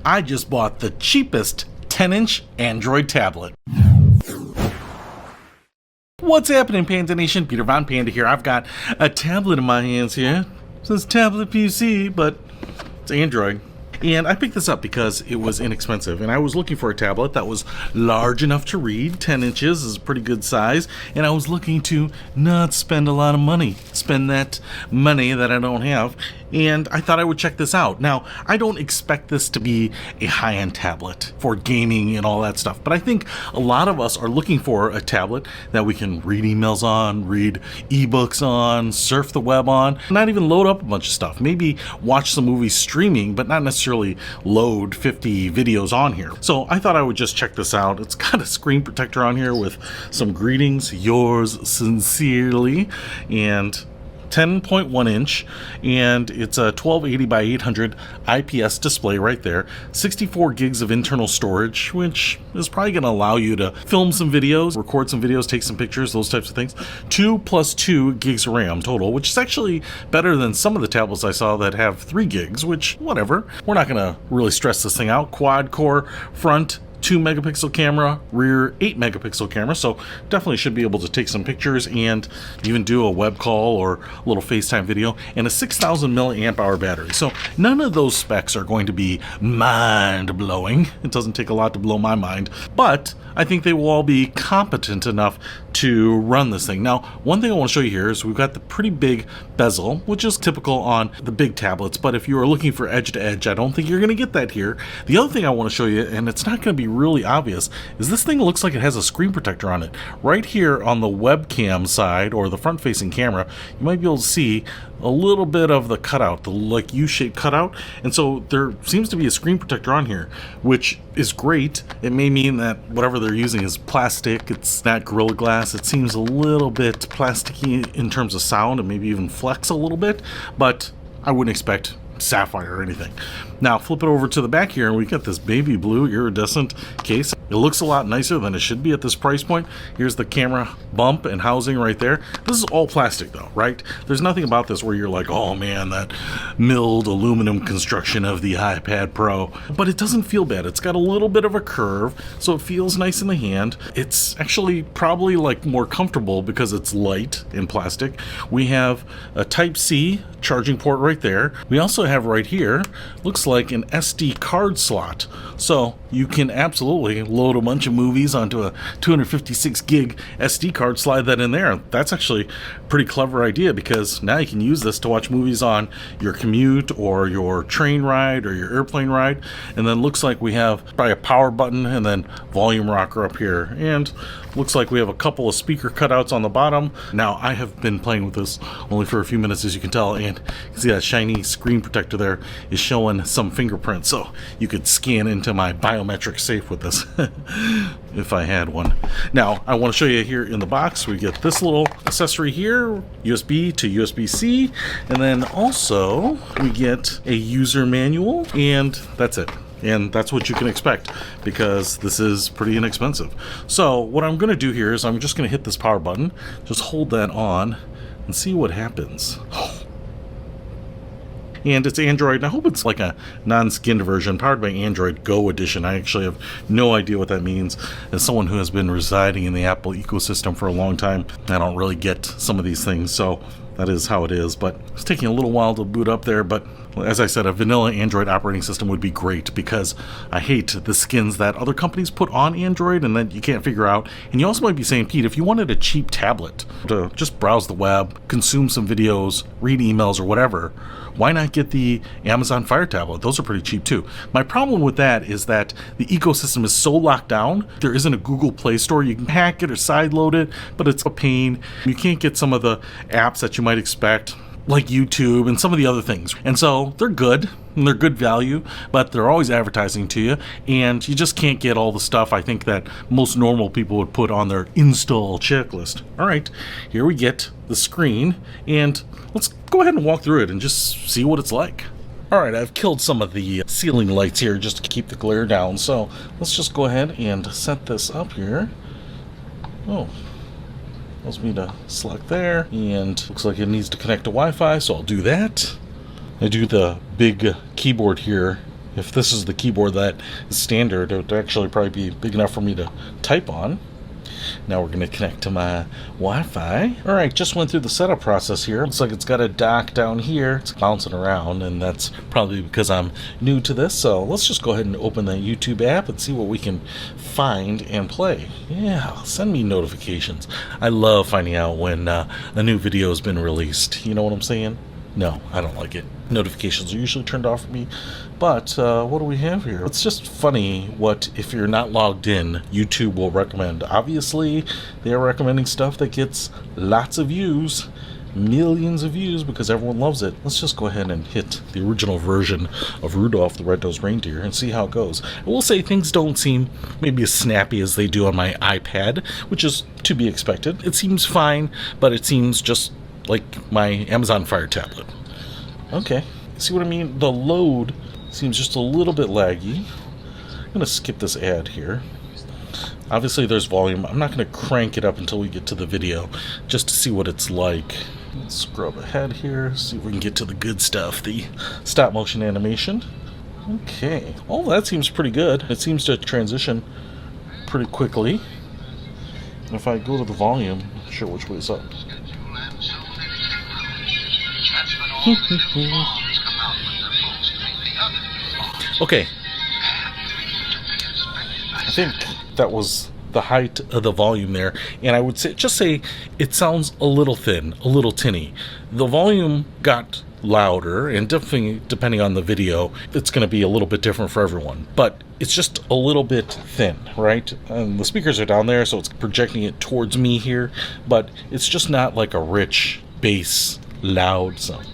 I just bought the cheapest 10-inch Android tablet. What's happening, Panda Nation? Peter Von Panda here. I've got a tablet in my hands here. It says tablet PC, but it's Android. And I picked this up because it was inexpensive, and I was looking for a tablet that was large enough to read. 10 inches is a pretty good size, and I was looking to not spend a lot of money, spend that money that I don't have, and I thought I would check this out. Now, I don't expect this to be a high-end tablet for gaming and all that stuff, but I think a lot of us are looking for a tablet that we can read emails on, read ebooks on, surf the web on, not even load up a bunch of stuff. Maybe watch some movies streaming, but not necessarily load 50 videos on here. So I thought I would just check this out. It's got a screen protector on here with some greetings, yours sincerely, and 10.1 inch, and it's a 1280 by 800 IPS display right there. 64 gigs of internal storage, which is probably going to allow you to film some videos, record some videos, take some pictures, those types of things. 2 plus 2 gigs of RAM total, which is actually better than some of the tablets I saw that have 3 gigs, which, whatever. We're not going to really stress this thing out. Quad core front 2 megapixel camera, rear 8 megapixel camera, so definitely should be able to take some pictures and even do a web call or a little FaceTime video, and a 6,000 milliamp hour battery. So none of those specs are going to be mind-blowing. It doesn't take a lot to blow my mind, but I think they will all be competent enough to run this thing. Now, one thing I want to show you here is we've got the pretty big bezel, which is typical on the big tablets, but if you are looking for edge to edge, I don't think you're going to get that here. The other thing I want to show you, and it's not going to be really obvious, is this thing looks like it has a screen protector on it. Right here on the webcam side, or the front-facing camera, you might be able to see a little bit of the cutout, the like U-shaped cutout, and so there seems to be a screen protector on here, which is great. It may mean that whatever they're using is plastic, it's not Gorilla Glass. It seems a little bit plasticky in terms of sound, and maybe even flex a little bit, but I wouldn't expect sapphire or anything. Now flip it over to the back here, and we got this baby blue iridescent case. It looks a lot nicer than it should be at this price point. Here's the camera bump and housing right there. This is all plastic though, right? There's nothing about this where you're like, oh man, that milled aluminum construction of the iPad Pro. But it doesn't feel bad. It's got a little bit of a curve, so it feels nice in the hand. It's actually probably like more comfortable because it's light in plastic. We have a Type-C charging port right there. We also have right here, looks like an SD card slot. So you can absolutely load a bunch of movies onto a 256 gig SD card, slide that in there. That's actually a pretty clever idea, because now you can use this to watch movies on your commute or your train ride or your airplane ride. And then looks like we have probably a power button and then volume rocker up here. And looks like we have a couple of speaker cutouts on the bottom. Now, I have been playing with this only for a few minutes, as you can tell, and you can see that shiny screen protector there is showing some fingerprints, so you could scan into my biometric safe with this if I had one. Now, I want to show you here in the box, we get this little accessory here, USB to USB-C, and then also we get a user manual, and that's it. And that's what you can expect, because this is pretty inexpensive. So what I'm going to do here is I'm just going to hit this power button, just hold that on, and see what happens. And it's Android, and I hope it's like a non-skinned version, powered by Android Go edition. I actually have no idea what that means. As someone who has been residing in the Apple ecosystem for a long time, I don't really get some of these things, so that is how it is. But it's taking a little while to boot up there, but as I said, a vanilla Android operating system would be great, because I hate the skins that other companies put on Android and that you can't figure out. And you also might be saying, Pete, if you wanted a cheap tablet to just browse the web, consume some videos, read emails or whatever, why not get the Amazon Fire tablet? Those are pretty cheap too. My problem with that is that the ecosystem is so locked down. There isn't a Google Play Store. You can hack it or sideload it, but it's a pain. You can't get some of the apps that you might expect, like YouTube and some of the other things. And so they're good, and they're good value, but they're always advertising to you, and you just can't get all the stuff I think that most normal people would put on their install checklist. All right, here we get the screen, and let's go ahead and walk through it and just see what it's like. All right, I've killed some of the ceiling lights here just to keep the glare down, so let's just go ahead and set this up here. Oh, tells me to select there, and looks like it needs to connect to Wi-Fi, so I'll do that. I do the big keyboard here If this is the keyboard that is standard, it would actually probably be big enough for me to type on. Now we're going to connect to my Wi-Fi. Alright, just went through the setup process here. Looks like it's got a dock down here. It's bouncing around, and that's probably because I'm new to this. So let's just go ahead and open the YouTube app and see what we can find and play. Yeah, send me notifications. I love finding out when a new video has been released. You know what I'm saying? No, I don't like it. Notifications are usually turned off for me. But what do we have here? It's just funny what, if you're not logged in, YouTube will recommend. Obviously, they are recommending stuff that gets lots of views, millions of views, because everyone loves it. Let's just go ahead and hit the original version of Rudolph the Red-Nosed Reindeer and see how it goes. I will say things don't seem maybe as snappy as they do on my iPad, which is to be expected. It seems fine, but it seems just like my Amazon Fire tablet. Okay, see what I mean? The load seems just a little bit laggy. I'm going to skip this ad here. Obviously there's volume. I'm not going to crank it up until we get to the video, just to see what it's like. Let's scrub ahead here, see if we can get to the good stuff, the stop motion animation. Okay, all that seems pretty good. It seems to transition pretty quickly. And if I go to the volume, I'm not sure which way it's up. Okay, I think that was the height of the volume there, and I would say, just say it sounds a little thin, a little tinny. The volume got louder, and definitely depending on the video, it's going to be a little bit different for everyone, but it's just a little bit thin, right? And the speakers are down there, so it's projecting it towards me here, but it's just not like a rich bass, loud sound.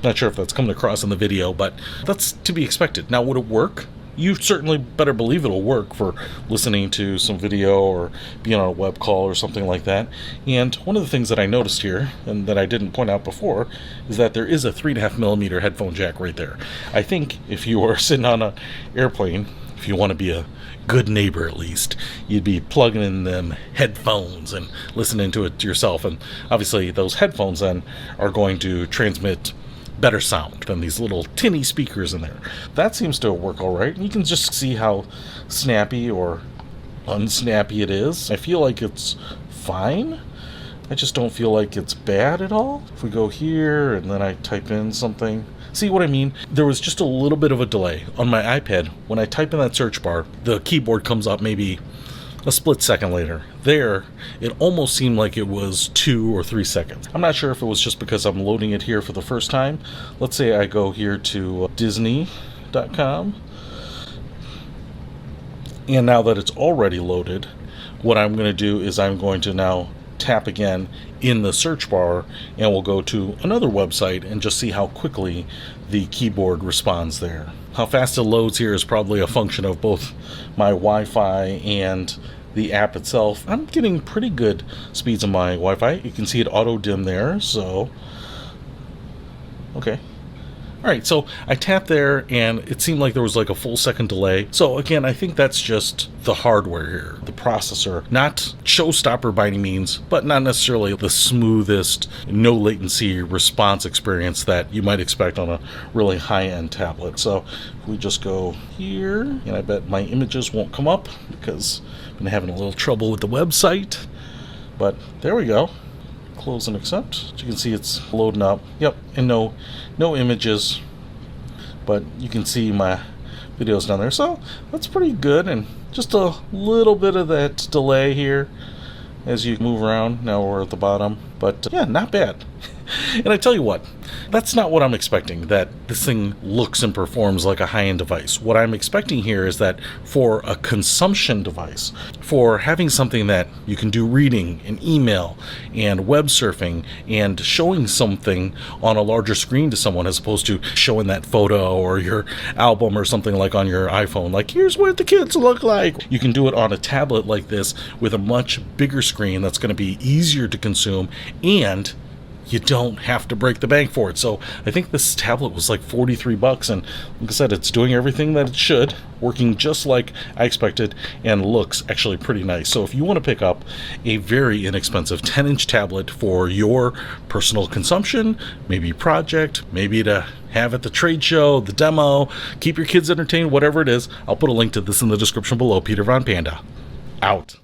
Not sure if that's coming across in the video, but that's to be expected. Now, would it work? You certainly better believe it'll work for listening to some video or being on a web call or something like that. And one of the things that I noticed here, and that I didn't point out before, is that there is a 3.5mm headphone jack right there. I think if you were sitting on an airplane, if you want to be a good neighbor at least, you'd be plugging in them headphones and listening to it yourself. And obviously those headphones then are going to transmit better sound than these little tinny speakers in there. That seems to work all right. You can just see how snappy or unsnappy it is. I feel like it's fine. I just don't feel like it's bad at all. If we go here and then I type in something, see what I mean? There was just a little bit of a delay on my iPad. When I type in that search bar, the keyboard comes up maybe a split second later. There, it almost seemed like it was 2 or 3 seconds. I'm not sure if it was just because I'm loading it here for the first time. Let's say I go here to Disney.com, and now that it's already loaded, what I'm going to do is I'm going to now tap again in the search bar, and we'll go to another website and just see how quickly the keyboard responds there. How fast it loads here is probably a function of both my Wi-Fi and the app itself. I'm getting pretty good speeds on my Wi-Fi. You can see it auto dim there, so okay. Alright, so I tapped there and it seemed like there was like a full second delay. So again, I think that's just the hardware here, the processor. Not showstopper by any means, but not necessarily the smoothest, no latency response experience that you might expect on a really high-end tablet. So if we just go here, and I bet my images won't come up because I've been having a little trouble with the website. But there we go. Close and accept. As you can see, it's loading up. Yep, and no images, but you can see my videos down there. So that's pretty good, and just a little bit of that delay here as you move around. Now we're at the bottom, but yeah, not bad. And I tell you what, that's not what I'm expecting, that this thing looks and performs like a high-end device. What I'm expecting here is that for a consumption device, for having something that you can do reading and email and web surfing and showing something on a larger screen to someone as opposed to showing that photo or your album or something like on your iPhone, like here's what the kids look like. You can do it on a tablet like this with a much bigger screen that's going to be easier to consume, and you don't have to break the bank for it. So I think this tablet was like $43, and like I said, it's doing everything that it should, working just like I expected, and looks actually pretty nice. So if you want to pick up a very inexpensive 10-inch tablet for your personal consumption, maybe project, maybe to have at the trade show, the demo, keep your kids entertained, whatever it is, I'll put a link to this in the description below. Peter Von Panda, out.